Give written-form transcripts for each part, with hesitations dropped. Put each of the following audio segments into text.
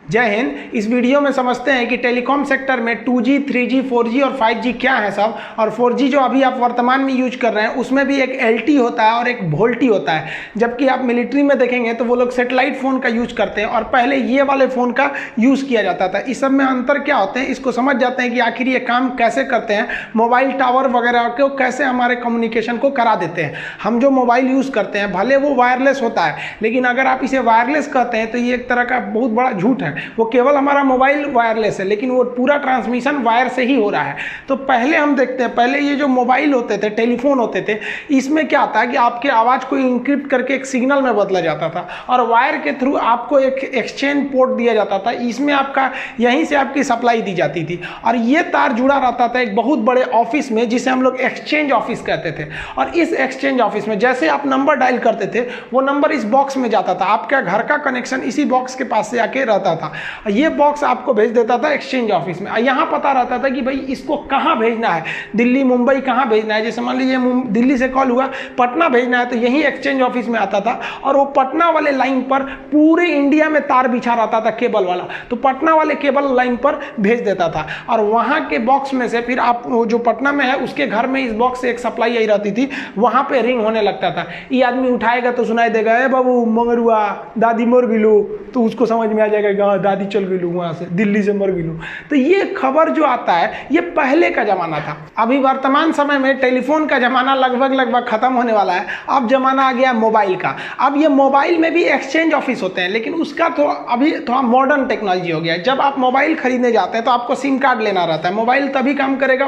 जय हिंद। इस वीडियो में समझते हैं कि टेलीकॉम सेक्टर में 2G, 3G, 4G और 5G क्या है सब। और 4G जो अभी आप वर्तमान में यूज कर रहे हैं उसमें भी एक LT होता है और एक VoLTE होता है। जबकि आप मिलिट्री में देखेंगे तो वो लोग सेटेलाइट फ़ोन का यूज करते हैं और पहले ये वाले फ़ोन का यूज़ किया जाता था। इस सब में अंतर क्या होते हैं इसको समझ जाते हैं कि आखिर ये काम कैसे करते हैं। मोबाइल टावर वगैरह को कैसे हमारे कम्युनिकेशन को करा देते हैं। हम जो मोबाइल यूज़ करते हैं भले वो वायरलेस होता है, लेकिन अगर आप इसे वायरलेस कहते हैं तो ये एक तरह का बहुत बड़ा झूठ है। वो केवल हमारा मोबाइल वायरलेस है, लेकिन वो पूरा ट्रांसमिशन वायर से ही हो रहा है। तो पहले हम देखते हैं, पहले ये जो मोबाइल होते थे, टेलीफोन होते थे, इसमें क्या था कि आपके आवाज़ को इंक्रिप्ट करके एक सिग्नल में बदला जाता था और वायर के थ्रू आपको एक एक्सचेंज पोर्ट दिया जाता था। इसमें आपका यहीं से आपकी सप्लाई दी जाती थी और ये तार जुड़ा रहता था एक बहुत बड़े ऑफिस में जिसे हम लोग एक्सचेंज ऑफिस कहते थे। और इस एक्सचेंज ऑफिस में जैसे आप नंबर डायल करते थे वो नंबर इस बॉक्स में जाता था। आपका घर का कनेक्शन इसी बॉक्स के पास से आके रहता था। ये बॉक्स आपको भेज देता था एक्सचेंज ऑफिस में। यहाँ पता रहता था कि भाई इसको कहाँ भेजना है, दिल्ली मुंबई कहाँ भेजना है। जैसे मान लीजिए दिल्ली से कॉल हुआ, पटना भेजना है तो यही एक्सचेंज ऑफिस में आता था और वो पटना वाले लाइन पर पूरे इंडिया में तार बिछा रहता था केबल वाला, तो पटना वाले केबल लाइन पर भेज देता था। और वहाँ के बॉक्स में से फिर आप जो पटना में है उसके घर में इस बॉक्स से एक सप्लाई आई रहती थी, वहाँ पे रिंग होने लगता था। ये आदमी उठाएगा तो सुनाई देगा, ए बाबू मंगरुआ दादी मर गिलू, तो उसको समझ में आ जाएगा दादी चल गिलू, वहाँ से दिल्ली से मर गिलू। तो ये खबर जो आता है ये पहले का जमाना था। अभी वर्तमान समय में टेलीफोन का जमाना लगभग खत्म होने वाला है। अब जमाना आ गया मोबाइल का। अब ये मोबाइल में भी एक्सचेंज ऑफिस होते हैं, लेकिन उसका तो अभी थोड़ा मॉडर्न टेक्नोलॉजी हो गया है। जब आप मोबाइल खरीदने जाते हैं तो आपको सिम कार्ड लेना रहता है। मोबाइल तभी काम करेगा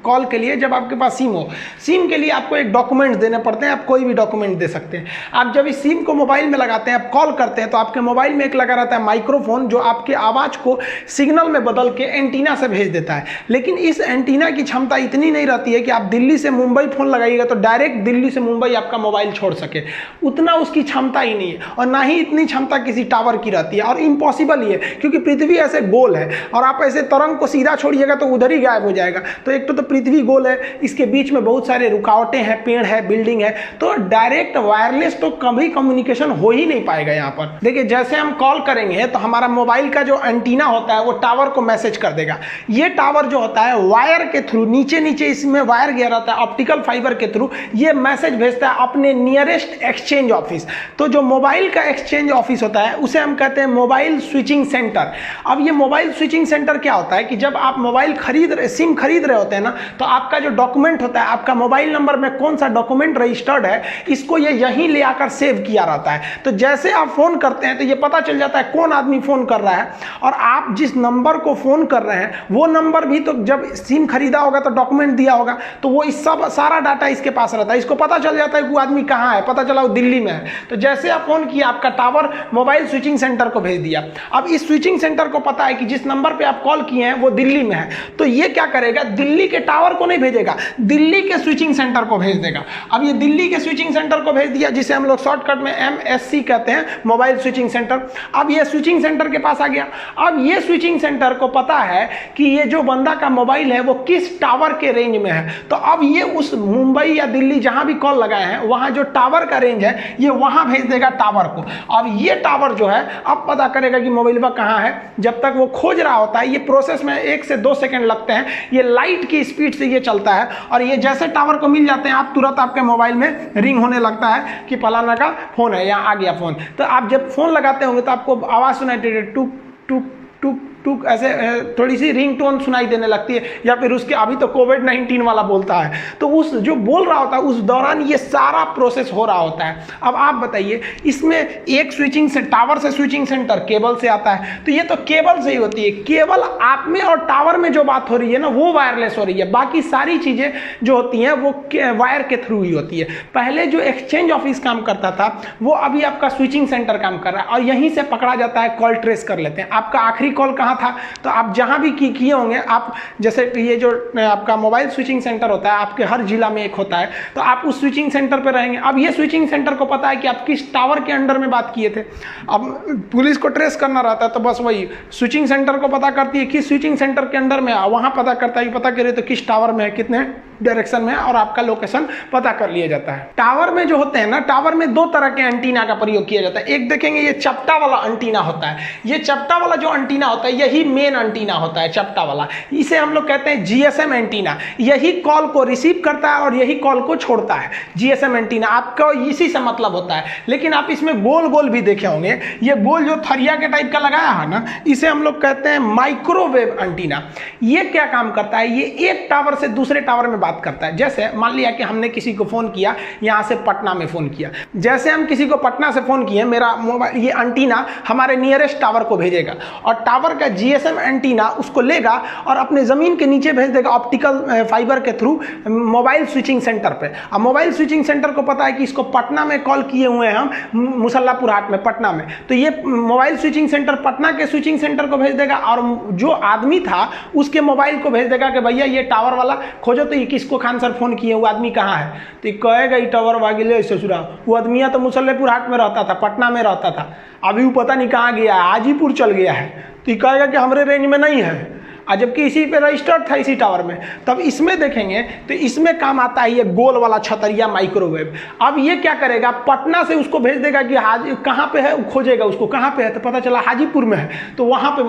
कॉल के लिए जब आपके पास सिम हो। सिम के लिए आपको एक डॉक्यूमेंट देने पड़ते हैं, आप कोई भी डॉक्यूमेंट दे सकते हैं। आप जब इस सिम को मोबाइल में लगाते हैं, आप कॉल करते हैं तो आपके मोबाइल में एक लगा रहता है माइक्रोफोन जो आपके आवाज को सिग्नल में बदल के एंटीना से भेज देता है। लेकिन इस एंटीना की क्षमता इतनी नहीं रहती है कि आप दिल्ली से मुंबई फोन लगाइएगा तो डायरेक्ट दिल्ली से मुंबई आपका मोबाइल छोड़ सके। उतना उसकी क्षमता ही नहीं है और ना ही इतनी क्षमता किसी टावर की रहती है। और इम्पॉसिबल ही है क्योंकि पृथ्वी ऐसे गोल है और आप ऐसे तरंग को सीधा छोड़िएगा तो उधर ही गायब हो जाएगा। तो एक तो पृथ्वी गोल है, इसके बीच में बहुत सारे रुकावटें हैं, पेड़ है, बिल्डिंग है, तो डायरेक्ट वायरलेस तो कभी कम्युनिकेशन हो ही नहीं पाएगा। यहाँ पर देखिए जैसे हम कॉल करेंगे तो हमारा मोबाइल का जो एंटीना होता है वो टावर को मैसेज कर देगा। ये टावर जो होता है वायर के थ्रू नीचे इसमें वायर गया रहता है ऑप्टिकल फाइबर के थ्रू, ये मैसेज भेजता है अपने नियरेस्ट एक्सचेंज ऑफिस। तो जो मोबाइल का एक्सचेंज ऑफिस होता है उसे हम कहते हैं मोबाइल स्विचिंग सेंटर। अब ये मोबाइल स्विचिंग सेंटर क्या होता है कि जब आप मोबाइल सिम खरीद रहे होते हैं ना, तो आपका जो डॉक्यूमेंट होता है, आपका मोबाइल नंबर में कौन सा डॉक्यूमेंट रजिस्टर्ड है, इसको ये यहीं ले आकर सेव किया रहता है। तो जैसे आप फोन करते हैं तो ये पता चल जाता है कौन आदमी फोन कर रहा है और आप जिस नंबर को फोन कर रहे हैं वो नंबर भी तो जब सिम खरीदा होगा तो डॉक्यूमेंट दिया होगा, तो वो इस सब सारा डाटा इसके पास रहता है। इसको पता चल जाता है कि वो आदमी कहाँ है, पता चला वो दिल्ली में है। तो जैसे आप फोन किया आपका टावर मोबाइल स्विचिंग सेंटर को भेज दिया। अब इस स्विचिंग सेंटर को पता है कि जिस नंबर पे आप कॉल किए हैं वो दिल्ली में है, तो ये क्या करेगा, दिल्ली के टावर को नहीं भेजेगा, दिल्ली के स्विचिंग सेंटर को भेज देगा। अब ये दिल्ली के स्विचिंग सेंटर को भेज दिया जिसे हम लोग शॉर्टकट में MSC कहते हैं, मोबाइल स्विचिंग सेंटर। अब ये स्विचिंग सेंटर के पास आ गया। अब ये स्विचिंग सेंटर को पता है कि ये जो बंदा का मोबाइल है वो किस टावर के रेंज में है, तो अब ये उस मुंबई या दिल्ली जहां भी कॉल लगाए हैं वहां जो टावर का रेंज है ये वहां भेज देगा टावर को। अब ये टावर जो है अब पता करेगा कि मोबाइल पर कहां है। जब तक वो खोज रहा होता है ये प्रोसेस में 1 से 2 सेकंड लगते हैं। ये लाइट की स्पीड से ये चलता है और ये जैसे टावर को मिल जाते हैं आप तुरंत आपके मोबाइल में रिंग होने लगता है कि फलाना का फोन है, यहाँ आ गया फोन। तो आप जब फोन लगाते होंगे तो आपको आवाज सुनाई देती है, टुक टुक टुक टुक, ऐसे थोड़ी सी रिंगटोन सुनाई देने लगती है। या फिर उसके अभी तो कोविड-19 वाला बोलता है, तो उस जो बोल रहा होता है उस दौरान ये सारा प्रोसेस हो रहा होता है। अब आप बताइए इसमें एक स्विचिंग से टावर से स्विचिंग सेंटर केबल से आता है, तो ये तो केबल से ही होती है। केवल आप में और टावर में जो बात हो रही है ना वो वायरलेस हो रही है, बाकी सारी चीजें जो होती हैं वो वायर के थ्रू ही होती है। पहले जो एक्सचेंज ऑफिस काम करता था वो अभी आपका स्विचिंग सेंटर काम कर रहा है और यहीं से पकड़ा जाता है, कॉल ट्रेस कर लेते हैं। आपका आखिरी कॉल कहाँ था, तो आप जहां भी किए होंगे, आप जैसे ये जो आपका मोबाइल स्विचिंग सेंटर होता है आपके हर जिला में एक होता है, तो आप उस स्विचिंग सेंटर पे रहेंगे। अब ये स्विचिंग सेंटर को पता है कि आप किस टावर के अंडर में बात किए थे। अब पुलिस को ट्रेस करना रहता है तो बस वही स्विचिंग सेंटर को पता करती है किस स्विचिंग सेंटर के अंडर में, वहां पता करता है कि पता करे तो किस टावर में है, कितने डायरेक्शन में और आपका लोकेशन पता कर लिया जाता है। टावर में जो होते हैं ना, टावर में दो तरह के एंटीना का प्रयोग किया जाता है। एक देखेंगे ये चपटा वाला एंटीना होता है, ये चपटा वाला जो एंटीना होता है यही मेन एंटीना होता है, चपटा वाला। इसे हम लोग कहते हैं जीएसएम एंटीना। यही कॉल को रिसीव करता है और यही कॉल को छोड़ता है। जीएसएम एंटीना आपका इसी से मतलब होता है। लेकिन आप इसमें गोल गोल भी देखे होंगे, ये गोल जो थरिया के टाइप का लगाया है ना, इसे हम लोग कहते हैं माइक्रोवेव एंटीना। ये क्या काम करता है, ये एक टावर से दूसरे टावर में बात करता है। जैसे मान लिया कि हमने किसी को फोन किया, यहां से पटना में फोन किया, जैसे हम किसी को पटना से फोन किए, मेरा मोबाइल ये एंटीना हमारे नियरेस्ट टावर को भेजेगा और टावर का जीएसएम एंटीना उसको लेगा और अपने जमीन के नीचे भेज देगा ऑप्टिकल फाइबर के थ्रू मोबाइल स्विचिंग सेंटर पे। अब मोबाइल स्विचिंग सेंटर को पता है कि इसको पटना में कॉल किए हुए हैं हम, मुसल्लापुर हाट में, पटना में, तो ये मोबाइल स्विचिंग सेंटर पटना के स्विचिंग सेंटर को भेज देगा और जो आदमी था उसके मोबाइल को भेज देगा कि भैया ये टावर वाला खोजो, तो ये किसको खान सर फोन किए, वो आदमी कहाँ है, तो ये कहेगा ये टावर वागिले ससुरा। वो आदमिया तो मुसल्लापुर हाट में रहता था, पटना में रहता था, अभी वो पता नहीं कहाँ गया है, हाजीपुर चल गया है, तो ये कहेगा कि हमारे रेंज में नहीं है, जबकि इसी पे रजिस्टर्ड था इसी टावर में। तब इसमें देखेंगे तो इसमें काम आता है ये गोल वाला छतरिया माइक्रोवेव। अब ये क्या करेगा, पटना से उसको भेज देगा कि कहाँ पे है, खोजेगा उसको कहाँ पे है, तो पता चला हाजीपुर में है, तो वहाँ पे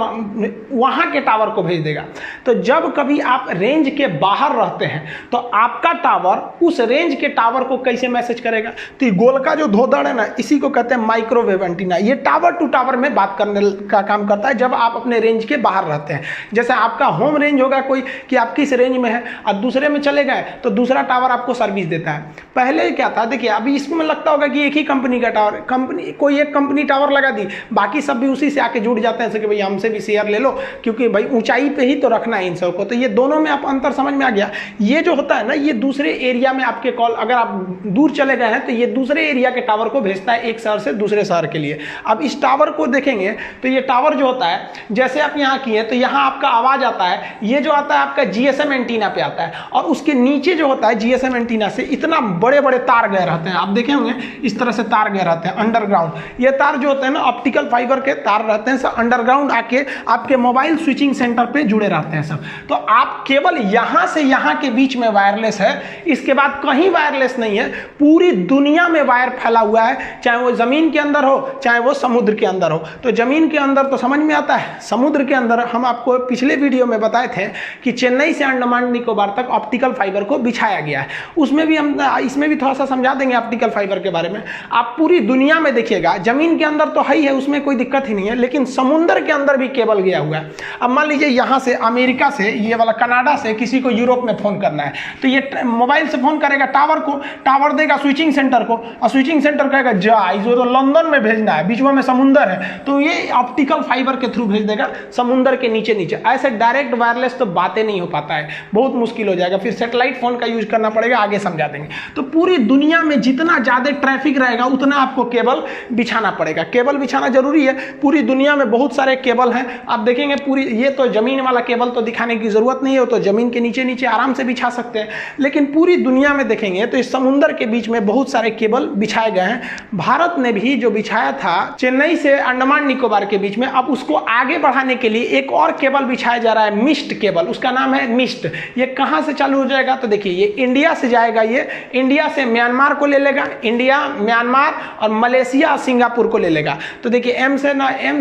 वहाँ के टावर को भेज देगा। तो जब कभी आप रेंज के बाहर रहते हैं तो आपका टावर उस रेंज के टावर को कैसे मैसेज करेगा, तो ये गोल का जो धोदड़ है ना, इसी को कहते हैं माइक्रोवेव एंटीना। ये टावर टू टावर में बात करने का काम करता है जब आप अपने रेंज के बाहर रहते हैं। जैसे आपका होम रेंज होगा कोई कि आप किस रेंज में है और दूसरे में चले गए तो दूसरा टावर आपको सर्विस देता है। पहले क्या था, देखिए अभी इसमें लगता होगा कि एक ही कंपनी का टावर, कंपनी कोई एक कंपनी टावर लगा दी, बाकी सब भी उसी से आके जुड़ जाते हैं कि भाई हमसे भी शेयर ले लो, क्योंकि भाई ऊंचाई पे ही तो रखना है इन सबको। तो ये दोनों में आप अंतर समझ में आ गया। ये जो होता है ना, ये दूसरे एरिया में आपके कॉल, अगर आप दूर चले गए हैं तो ये दूसरे एरिया के टावर को भेजता है एक शहर से दूसरे शहर के लिए। अब इस टावर को देखेंगे तो ये टावर जो होता है, जैसे आप यहाँ किए तो यहाँ आपका आवाज आता है, ये जो आता है आपका जीएसएम एंटीना पे आता है और उसके नीचे जो होता है जीएसएम एंटीना से इतना बड़े बड़े तार गए रहते हैं, आप देखे होंगे इस तरह से तार गए रहते हैं अंडरग्राउंड। ये तार जो होते हैं ना ऑप्टिकल फाइबर के तार रहते हैं, सब अंडरग्राउंड आके आपके मोबाइल स्विचिंग सेंटर पे जुड़े रहते हैं सब। तो आप केवल यहां से यहां के बीच में वायरलेस है, इसके बाद कहीं वायरलेस नहीं है। पूरी दुनिया में वायर फैला हुआ है, चाहे वो जमीन के अंदर हो चाहे वो समुद्र के अंदर हो। तो जमीन के अंदर तो समझ में आता है, समुद्र के अंदर हम आपको पिछले वीडियो में बताए थे कि चेन्नई से अंडमान निकोबार तक ऑप्टिकल फाइबर को बिछाया गया है। उसमें भी हम इसमें भी थोड़ा सा समझा देंगे ऑप्टिकल फाइबर के बारे में। आप पूरी दुनिया में देखिएगा, जमीन के अंदर तो है ही है, उसमें कोई दिक्कत ही नहीं है, लेकिन समुद्र के अंदर भी केबल गया हुआ है। अब मान लीजिए यहाँ से अमेरिका से, ये वाला कनाडा से किसी को यूरोप में फोन करना है, तो ये मोबाइल से फोन करेगा टावर को, टावर देगा स्विचिंग सेंटर को और स्विचिंग सेंटर कहेगा जा इसको तो लंदन में भेजना है, बीच में समुद्र है, तो ये ऑप्टिकल फाइबर के थ्रू भेज देगा समुद्र के नीचे नीचे। ऐसे डायरेक्ट वायरलेस तो बातें नहीं हो पाता है, बहुत मुश्किल हो जाएगा, फिर सैटेलाइट फोन का यूज करना पड़ेगा, आगे समझा देंगे। तो पूरी दुनिया में जितना ज्यादा ट्रैफिक रहेगा उतना आपको केबल बिछाना पड़ेगा। केबल बिछाना जरूरी है, पूरी दुनिया में बहुत सारे केबल हैं, आप देखेंगे पूरी। ये तो जमीन वाला केबल तो दिखाने की जरूरत नहीं है, वो तो जमीन के नीचे नीचे आराम से बिछा सकते हैं, लेकिन पूरी दुनिया में देखेंगे तो इस समुद्र के बीच में बहुत सारे केबल बिछाए गए हैं। भारत ने भी जो बिछाया था चेन्नई से अंडमान निकोबार के बीच में, अब उसको आगे बढ़ाने के लिए एक और केबल बिछाया जा रहा है, मिस्ट केबल, उसका नाम है मिस्ट। ये कहां से चालू हो जाएगा, तो देखिए ये इंडिया से जाएगा, ये इंडिया से म्यांमार को ले लेगा, इंडिया म्यांमार और मलेशिया सिंगापुर को ले लेगा। तो देखिए एम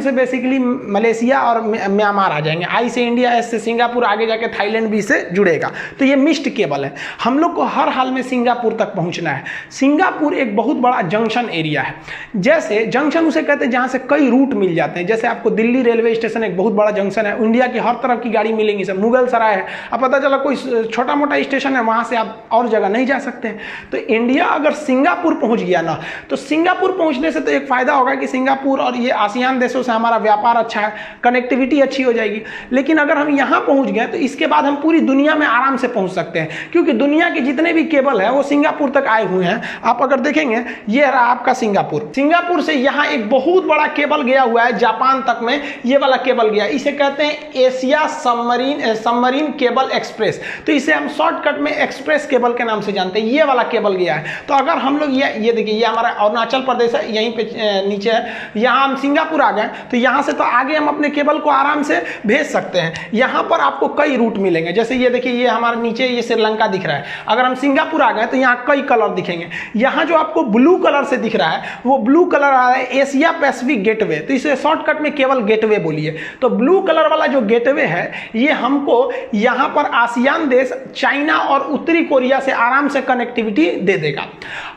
से बेसिकली मलेशिया और म्यांमार आ जाएंगे, आई से इंडिया, एस से सिंगापुर, आगे जाके थाईलैंड भी से जुड़ेगा। तो ये मिस्ट केबल है। हम लोग को हर हाल में सिंगापुर तक पहुंचना है। सिंगापुर एक बहुत बड़ा जंक्शन एरिया है, जैसे जंक्शन उसे कहते हैं जहां से कई रूट मिल जाते हैं। जैसे आपको दिल्ली रेलवे स्टेशन एक बहुत बड़ा जंक्शन है, इंडिया की हर तरफ की गाड़ी मिलेंगी, सब मुगल सराय है, अब पता चला कोई छोटा मोटा स्टेशन है वहां से आप और जगह नहीं जा सकते। तो इंडिया अगर सिंगापुर पहुंच गया ना, तो सिंगापुर पहुंचने से तो एक फायदा होगा कि सिंगापुर और ये आसियान देशों से हमारा व्यापार अच्छा है, कनेक्टिविटी अच्छी हो जाएगी। लेकिन अगर हम यहां पहुंच गए तो इसके बाद हम पूरी दुनिया में आराम से पहुंच सकते हैं, क्योंकि दुनिया के जितने भी केबल है वो सिंगापुर तक आए हुए हैं। आप अगर देखेंगे ये रहा आपका सिंगापुर, सिंगापुर से यहाँ एक बहुत बड़ा केबल गया हुआ है जापान तक में, ये वाला केबल गया, इसे कहते हैं Asia Asia submarine cable express, तो इसे हम शॉर्टकट में एक्सप्रेस केबल के नाम से जानते हैं। ये वाला केबल गया है। तो अगर हम लोग ये देखिए, ये हमारा अरुणाचल प्रदेश है, यहीं पे नीचे है, यहाँ हम सिंगापुर आ गए, तो यहाँ से तो आगे हम अपने केबल को आराम से भेज सकते हैं। यहाँ पर आपको कई रूट मिलेंगे, जैसे ये देखिए, ये हमारे नीचे ये श्रीलंका दिख रहा है। अगर हम सिंगापुर आ गए तो यहाँ कई कलर दिखेंगे। यहाँ जो आपको ब्लू कलर से दिख रहा है, वो ब्लू कलर आ रहा है एशिया पैसिफिक गेटवे, तो इसे शॉर्टकट में केवल गेटवे बोलिए। तो ब्लू कलर वाला जो गेटवे है, ये हमको यहाँ पर आसियान देश, चाइना और उत्तरी कोरिया से आराम से कनेक्टिविटी दे देगा।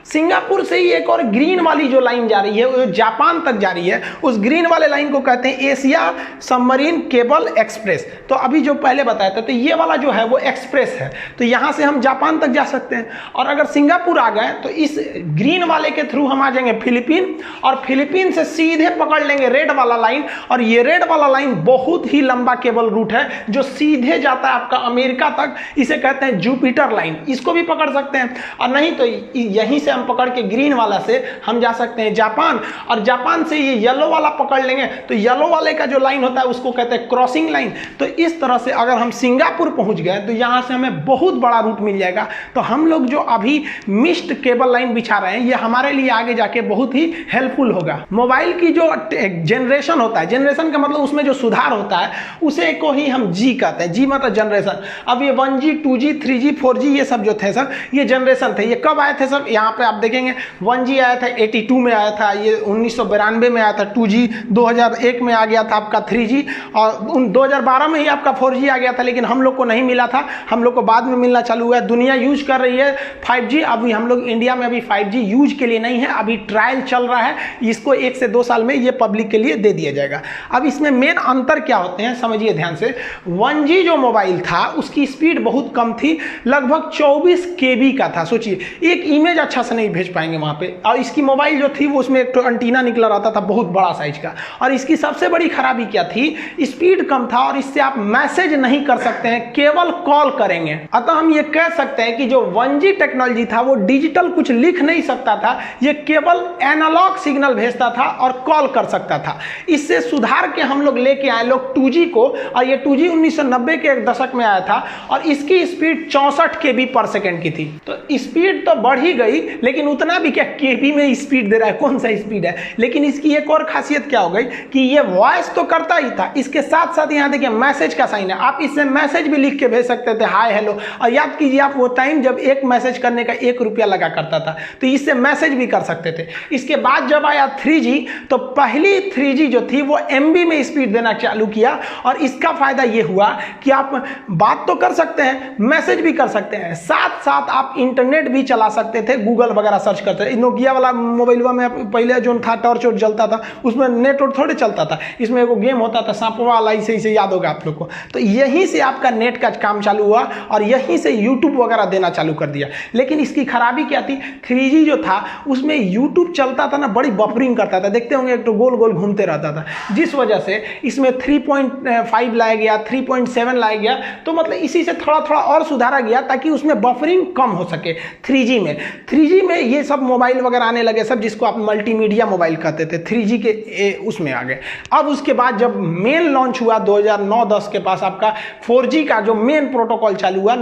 सिंगापुर से ही एक और ग्रीन वाली जो लाइन जा रही है, वो जापान तक जा रही है, उस ग्रीन वाले लाइन को कहते हैं एशिया सबमरीन केबल एक्सप्रेस। तो अभी जो पहले बताया था, तो ये वाला जो है वो एक्सप्रेस है, तो यहाँ से हम जापान तक जा सकते हैं। और अगर सिंगापुर आ गए तो इस ग्रीन वाले के थ्रू हम आ जाएंगे फिलीपीन, और फिलीपीन से सीधे पकड़ लेंगे रेड वाला लाइन। और ये रेड वाला लाइन बहुत ही लंबा केबल रूट है जो सीधे जाता है आपका अमेरिका तक, इसे कहते हैं जुपिटर लाइन, इसको भी पकड़ सकते हैं। और नहीं तो यहीं से हम पकड़ के ग्रीन वाला से हम जा सकते हैं जापान, और जापान से ये येलो वाला पकड़ लेंगे, तो येलो वाले का जो लाइन होता है उसको कहते हैं क्रॉसिंग लाइन। तो इस तरह से अगर हम सिंगापुर पहुंच गए तो यहां से हमें बहुत बड़ा रूट मिल जाएगा। तो हम लोग जो अभी मिस्ड केबल लाइन बिछा रहे हैं, ये हमारे लिए आगे जाके बहुत ही हेल्पफुल होगा। मोबाइल की जो जनरेशन होता है, जनरेशन का मतलब उसमें जो सुधार होता है, उसे को ही हम जी कहते हैं। जी मतलब जनरेशन। अब ये 1G 2G 3G 4G ये सब जो थे सर, ये जनरेशन थे। ये कब आए थे सर? यहाँ पे आप देखेंगे 1G आया था 82 में आया था, ये 1992 में आया था 2G, 2001 में आ गया था आपका 3G, और 2012 में ही आपका 4G आ गया था, लेकिन हम लोग को नहीं मिला था, हम लोग को बाद में मिलना चालू हुआ है। दुनिया यूज कर रही है 5G, अभी हम लोग इंडिया में अभी 5G यूज के लिए नहीं है, अभी ट्रायल चल रहा है, इसको 1 से 2 साल में ये पब्लिक के लिए दे दिया जाएगा। अब इसमें मेन अंतर क्या होते हैं समझिए ध्यान से। 1G जो मोबाइल था उसकी स्पीड बहुत कम थी, लगभग 24 KB का था। सोचिए, एक इमेज अच्छा से नहीं भेज पाएंगे वहां पे। और इसकी मोबाइल जो थी वो उसमें एक तो एंटीना निकला रहता था बहुत बड़ा साइज का, और इसकी सबसे बड़ी खराबी क्या थी, स्पीड कम था, और इससे आप मैसेज नहीं कर सकते हैं, केवल कॉल करेंगे। अतः हम ये कह सकते हैं कि जो 1G टेक्नोलॉजी था वो डिजिटल कुछ लिख नहीं सकता था, ये केवल एनालॉग सिग्नल भेजता था और कॉल कर सकता था। इससे सुधार के हम लोग लेके आए लोग 2G को, और ये 2G 1990 के एक दशक में आया था, और इसकी स्पीड 64 KB पर सेकेंड की थी। तो स्पीड तो बढ़ ही गई, लेकिन उतना भी क्या KB में स्पीड दे रहा है, कौन सा स्पीड है। लेकिन इसकी एक और खासियत क्या हो गई कि ये वॉइस तो करता ही था, इसके साथ साथ यहाँ देखिए मैसेज का साइन है, आप इससे मैसेज भी लिख के भेज सकते थे, हाय हेलो। और याद कीजिए आप वो टाइम जब एक मैसेज करने का 1 रुपया लगा करता था, तो इससे मैसेज भी कर सकते थे। इसके बाद जब आया 3G, तो पहली 3G जो थी वो MB में स्पीड देना चालू किया, और इसका फायदा ये हुआ कि आप बात तो कर सकते हैं, मैसेज भी कर सकते हैं, साथ साथ आप इंटरनेट भी चला सकते थे, गूगल वगैरह सर्च करते थे। नोकिया वाला मोबाइल में पहले जो था टॉर्च वॉर्च जलता था, उसमें नेट और थोड़े चलता था, इसमें एक गेम होता था सांपवा वाला, इसे याद होगा आप लोग को। तो यहीं से आपका नेट का काम चालू हुआ, और यहीं से यूट्यूब वगैरह देना चालू कर दिया। लेकिन इसकी खराबी क्या थी, 3G जो था उसमें यूट्यूब चलता था ना, बड़ी बफरिंग करता था, देखते होंगे एक तो गोल गोल घूमते रहता था, जिस वजह से इसमें 3.5 लाया गया, 3.7 लाया गया। तो मतलब इसी से थोड़ा थोड़ा और सुधारा गया ताकि उसमें बफरिंग कम हो सके। 3G में ये सब मोबाइल वगैरह आने लगे सब, जिसको आप मल्टीमीडिया मोबाइल कहते थे, 3G के उसमें आ गए। अब उसके बाद जब मेन लॉन्च हुआ 2009-10 के पास आपका 4G का जो मेन प्रोटोकॉल चालू हुआ,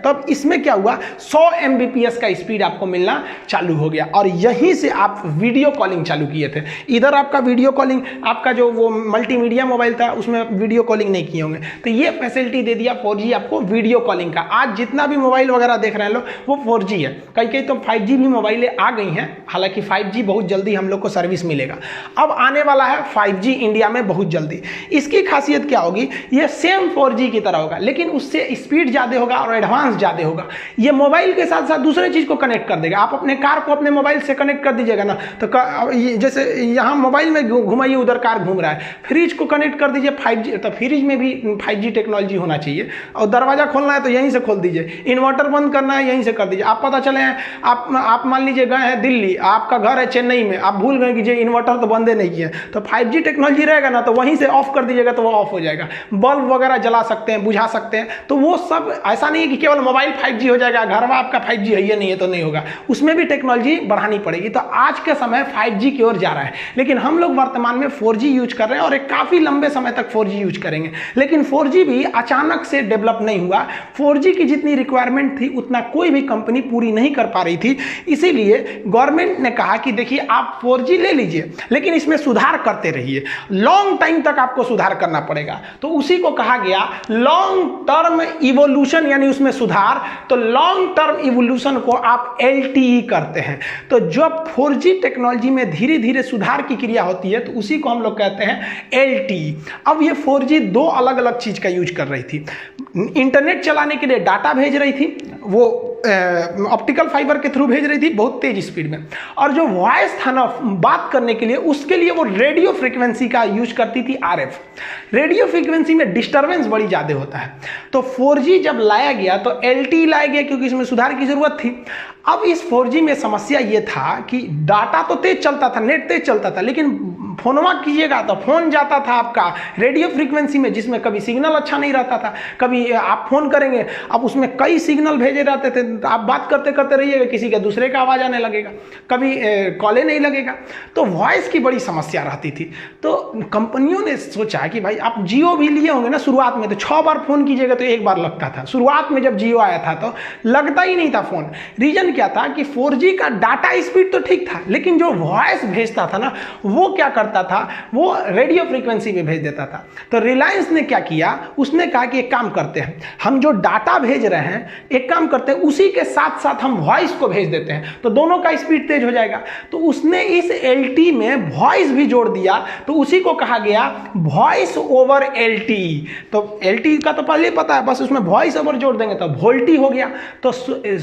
तब इसमें क्या हुआ, 100 Mbps का स्पीड आपको मिलना चालू हो गया, और यहीं से आप वीडियो कॉलिंग चालू किए थे। इधर आपका वीडियो कॉलिंग, आपका जो वो मल्टीमीडिया मोबाइल था उसमें वीडियो कॉलिंग नहीं किए होंगे, तो ये फैसिलिटी दे दिया 4G आपको वीडियो कॉलिंग का। आज जितना भी मोबाइल वगैरह देख रहे हैं लोग वो 4G है, कई तो 5G भी मोबाइलें आ गई हैं, हालांकि 5G बहुत जल्दी हम लोग को सर्विस मिलेगा। अब आने वाला है 5G इंडिया में बहुत जल्दी। इसकी खासियत क्या होगी, ये सेम 4G की तरह होगा, लेकिन उससे स्पीड ज़्यादा होगा और एडवांस ज़्यादा होगा। ये मोबाइल के साथ साथ दूसरे चीज़ को कनेक्ट कर देगा। आप अपने कार को अपने मोबाइल से कनेक्ट कर दीजिएगा ना, तो जैसे यहाँ मोबाइल में घुमाइए, उधर कार घूम रहा है, फ्रिज को कनेक्ट कर दीजिए 5G, तो फ्रिज में भी 5G टेक्नोलॉजी होना चाहिए। और दरवाजा खोलना है तो यहीं से खोल दीजिए, इन्वर्टर बंद करना है यहीं से कर दीजिए। आप पता चले आप मान लीजिए गए हैं दिल्ली, आपका घर है चेन्नई में, आप भूल गए कि इन्वर्टर तो बंदे नहीं किए, तो 5G टेक्नोलॉजी रहेगा ना, तो वहीं से ऑफ कर दीजिएगा तो वो ऑफ हो जाएगा। बल्ब वगैरह जला सकते हैं, बुझा सकते हैं। तो वो सब ऐसा नहीं है कि केवल मोबाइल 5G हो जाएगा, घर में आपका 5G है ये नहीं है तो नहीं होगा, उसमें भी टेक्नोलॉजी बढ़ानी पड़ेगी। तो आज के समय 5G की ओर जा रहा है, लेकिन हम लोग वर्तमान में 4G यूज कर रहे हैं, और एक काफ़ी लंबे समय तक 4G यूज करेंगे। लेकिन 4G भी अचानक से डेवलप नहीं हुआ। 4G की जितनी रिक्वायरमेंट थी उतना कोई भी कंपनी पूरी नहीं कर पा रही थी। इसीलिए गवर्नमेंट ने कहा कि देखिए आप 4G ले लीजिए लेकिन इसमें सुधार करते रहिए, लॉन्ग टाइम तक आपको सुधार करना पड़ेगा। तो उसी को कहा गया लॉन्ग टर्म इवोल्यूशन, यानी उसमें सुधार। तो लॉन्ग टर्म इवोल्यूशन को आप LTE करते हैं। तो जब 4G टेक्नोलॉजी में धीरे धीरे सुधार की क्रिया होती है तो उसी को हम लोग कहते हैं LTE। अब ये 4G दो अलग अलग चीज का यूज कर रही थी। इंटरनेट चलाने के लिए डाटा भेज रही थी, वो ऑप्टिकल फाइबर के थ्रू भेज रही थी बहुत तेज स्पीड में, और जो वॉइस था ना बात करने के लिए, उसके लिए वो रेडियो फ्रीक्वेंसी का यूज करती थी RF। रेडियो फ्रीक्वेंसी में डिस्टरबेंस बड़ी ज़्यादा होता है। तो 4G जब लाया गया तो LTE लाया गया क्योंकि इसमें सुधार की जरूरत थी। अब इस 4G में समस्या ये था कि डाटा तो तेज चलता था, नेट तेज चलता था, लेकिन फोनवा कीजिएगा तो फोन जाता था आपका रेडियो फ्रीक्वेंसी में, जिसमें कभी सिग्नल अच्छा नहीं रहता था। कभी आप फोन करेंगे, अब उसमें कई सिग्नल भेजे रहते थे, आप बात करते करते रहिएगा, किसी के दूसरे का आवाज़ आने लगेगा, कभी कॉले नहीं लगेगा। तो वॉइस की बड़ी समस्या रहती थी। तो कंपनियों ने सोचा कि भाई आप जियो भी लिए होंगे ना शुरुआत में, तो 6 बार फोन कीजिएगा तो 1 बार लगता था। शुरुआत में जब जियो आया था तो लगता ही नहीं था फोन। रीजन क्या था कि 4G का डाटा स्पीड तो ठीक था, लेकिन जो वॉइस भेजता था ना वो क्या करता था, वो रेडियो फ्रीक्वेंसी में भेज देता था। तो रिलायंस ने क्या किया, उसने कहा कि एक काम करते हैं, हम जो डाटा भेज रहे हैं एक काम करते हैं उसी के साथ साथ हम वॉइस को भेज देते हैं, तो दोनों का स्पीड तेज हो जाएगा। तो उसने इस LTE में वॉइस भी जोड़ दिया, तो उसी को कहा गया वॉइस ओवर LTE। तो LTE का तो पहले पता है, बस उसमें वॉइस ओवर जोड़ देंगे तो वोल्टी हो गया। तो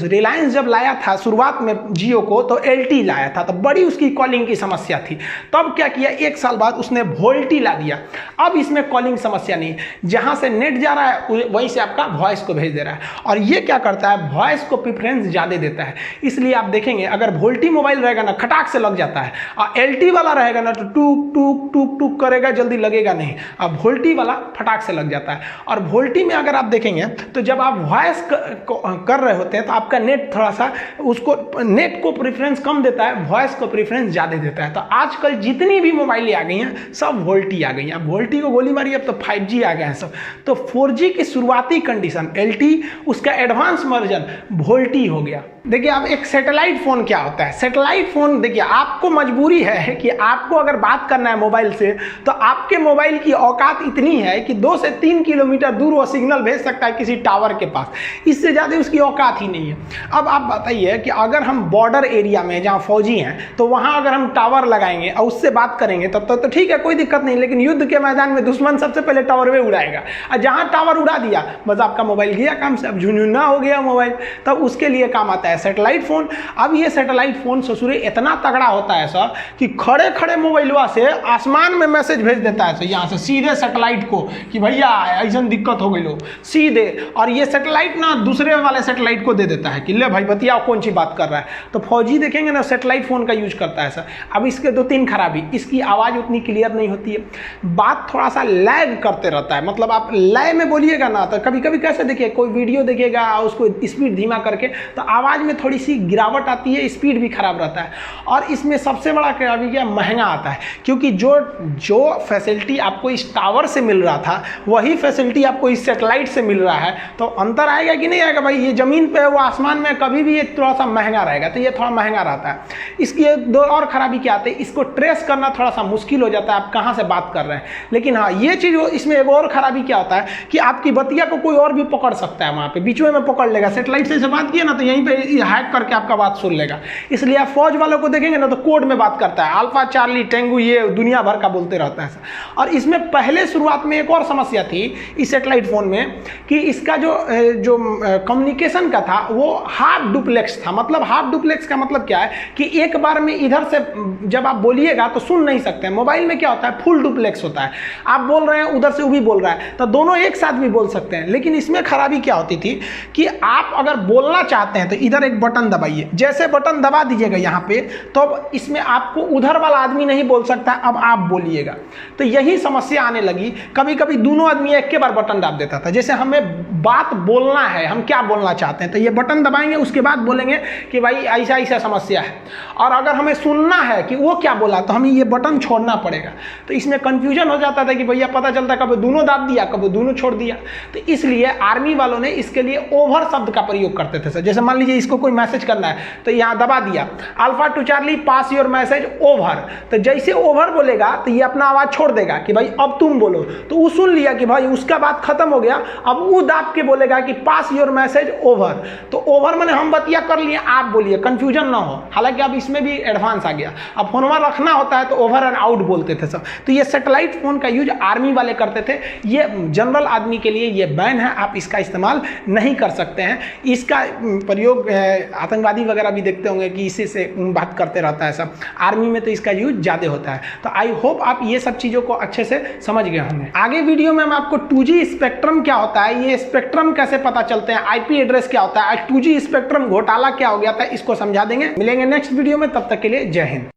रिलायंस जब लाया था शुरुआत में जियो को तो LTE लाया था, तो बड़ी उसकी कॉलिंग की समस्या थी। तब क्या किया, 1 साल बाद उसने वोल्टी ला दिया। अब इसमें कॉलिंग समस्या नहीं, जहां से नेट जा रहा है वहीं से आपका वॉइस को भेज दे रहा है। और ये क्या करता है, वॉइस को प्रेफरेंस ज्यादा देता है। इसलिए आप देखेंगे अगर वोल्टी मोबाइल रहेगा ना खटाक से लग जाता है, और LTE वाला रहेगा ना तो टूक टूक टूक टूक करेगा, जल्दी लगेगा नहीं। अब वोल्टी वाला फटाक से लग जाता है। और वोल्टी में अगर आप देखेंगे तो जब आप वॉइस कर रहे होते हैं तो आपका नेट थोड़ा सा उसको नेट को प्रेफरेंस कम देता है, वॉइस को प्रेफरेंस ज्यादा देता है। तो आजकल जितनी भी मोबाइल आ गई हैं सब वोल्टी आ गई हैं। अब वोल्टी को गोली मारी, अब तो 5G आ गए हैं सब। तो 4G की शुरुआती कंडीशन LTE, उसका एडवांस वर्जन वोल्टी हो गया। देखिए अब एक सैटेलाइट फोन क्या होता है, सैटेलाइट फोन देखिए आपको मजबूरी है कि आपको अगर बात करना है मोबाइल से तो आपके मोबाइल की औकात इतनी है कि 2 से 3 किलोमीटर दूर वो सिग्नल भेज सकता है किसी टावर के पास, इससे ज़्यादा उसकी औकात ही नहीं है। अब आप बताइए कि अगर हम बॉर्डर एरिया में जहाँ फौजी हैं तो वहाँ अगर हम टावर लगाएंगे और उससे बात करेंगे तब तो ठीक है, कोई दिक्कत नहीं, लेकिन युद्ध के मैदान में दुश्मन सबसे पहले टावर में उड़ाएगा, और जहाँ टावर उड़ा दिया बस आपका मोबाइल गया काम से, अब झुनझुना हो गया मोबाइल। तब उसके लिए काम आता है सैटेलाइट फोन। अब ये सैटेलाइट फोन ससुरे इतना तगड़ा होता है सर कि खड़े खड़े मोबाइलवा से आसमान में मैसेज भेज देता है, तो यहाँ से सीधे सैटेलाइट को कि भैया ऐसा दिक्कत हो गई लो सीधे, और ये सैटेलाइट ना दूसरे वाले सैटेलाइट को दे देता है कि ले भाई बतिया कौन सी बात कर रहा है। तो फौजी देखेंगे ना सैटेलाइट फोन का यूज करता है सर। अब इसके 2-3 खराबी, इसकी आवाज़ उतनी क्लियर नहीं होती है, बात थोड़ा सा लैग करते रहता है, मतलब आप लय में बोलिएगा ना तो कभी कभी कैसे देखिए कोई वीडियो देखिएगा उसको स्पीड धीमा करके तो आवाज़ में थोड़ी सी गिरावट आती है, स्पीड भी खराब रहता है। और इसमें सबसे बड़ा खराबी क्या, महंगा आता है, क्योंकि जो फैसिलिटी आपको इस टावर से मिल रहा था वही फैसिलिटी आपको इस सैटेलाइट से मिल रहा है, तो अंतर आएगा कि नहीं आएगा भाई। ये जमीन पे है वो आसमान में, कभी भी ये थोड़ा सा महंगा रहेगा, तो ये थोड़ा महंगा रहता है। इसकी 2 और खराबी क्या आती है, इसको ट्रेस करना थोड़ा सा मुश्किल हो जाता है आप कहाँ से बात कर रहे हैं। लेकिन हाँ ये चीज़ इसमें एक और खराबी क्या होता है कि आपकी बतिया को कोई और भी पकड़ सकता है, वहाँ पे बीच में पकड़ लेगा। सैटेलाइट से बात किया ना तो यहीं पे हैक करके आपका बात सुन लेगा। इसलिए आप फौज वालों को देखेंगे ना तो कोड में बात करता है, अल्फा चार्ली टेंगू ये दुनिया भर का बोलते रहता है। और इसमें पहले शुरुआत में एक और समस्या थी इस सैटेलाइट फोन में कि इसका जो कम्युनिकेशन का था वो हाफ डुप्लेक्स था। मतलब हाफ डुप्लेक्स का मतलब क्या है कि एक बार में इधर से जब आप बोलिएगा तो सुन नहीं सकते हैं। मोबाइल में क्या होता है, फुल डुप्लेक्स होता है, आप बोल रहे हैं उधर से वो भी बोल रहा है, तो दोनों एक साथ भी बोल सकते हैं। लेकिन इसमें खराबी क्या होती थी कि आप अगर बोलना चाहते हैं तो इधर एक बटन दबाइए, जैसे बटन दबा दीजिएगा यहाँ पे तो इसमें आपको उधर वाला आदमी नहीं बोल सकता, अब आप बोलिएगा। तो यही समस्या आने लगी। कभी कभी दोनों आदमी एक के बार बटन दाब देता था, जैसे हमें बात बोलना है, हम क्या बोलना चाहते हैं तो ये बटन दबाएंगे, उसके बाद बोलेंगे कि भाई ऐसा ऐसा समस्या है। और अगर हमें सुनना है कि वो क्या बोला तो हम ये बटन बटन छोड़ना पड़ेगा। तो इसमें कंफ्यूजन हो जाता था कि भैया पता चलता कभी दोनों दाब दिया कभी दोनों छोड़ दिया। तो इसलिए आर्मी वालों ने इसके लिए ओवर शब्द का प्रयोग करते थे सर। जैसे मान लीजिए इसको कोई मैसेज करना है तो यहाँ दबा दिया alpha two Charlie pass your message over, तो जैसे ओवर बोलेगा तो ये अपना आवाज छोड़ देगा कि भाई अब तुम बोलो, तो वो सुन लिया कि भाई उसका बात खत्म हो गया, अब वो दाब के बोलेगा कि पास योर मैसेज ओवर। तो ओवर मैंने हम बतिया कर लिए आप बोलिए, कंफ्यूजन ना हो। हालांकि अब इसमें भी एडवांस आ गया, अब फोनवा रखना होता है तो ओवर एंड आउट बोलते थे सब। तो ये सैटेलाइट फोन का यूज आर्मी वाले करते थे, ये जनरल आदमी के लिए ये बैन है, आप इसका इस्तेमाल नहीं कर सकते हैं। इसका प्रयोग आतंकवादी वगैरह भी देखते होंगे कि इसी से बात करते रहता है सब, आर्मी में तो इसका यूज ज़्यादा होता है। तो आई होप आप ये सब चीज़ों को अच्छे से समझ गए होंगे। आगे वीडियो में मैं आपको 2G स्पेक्ट्रम क्या होता है, ये स्पेक्ट्रम कैसे पता चलते हैं, IP एड्रेस क्या होता है, 2G स्पेक्ट्रम घोटाला क्या हो गया था, इसको समझा देंगे। मिलेंगे नेक्स्ट वीडियो में, तब तक के लिए जय हिंद।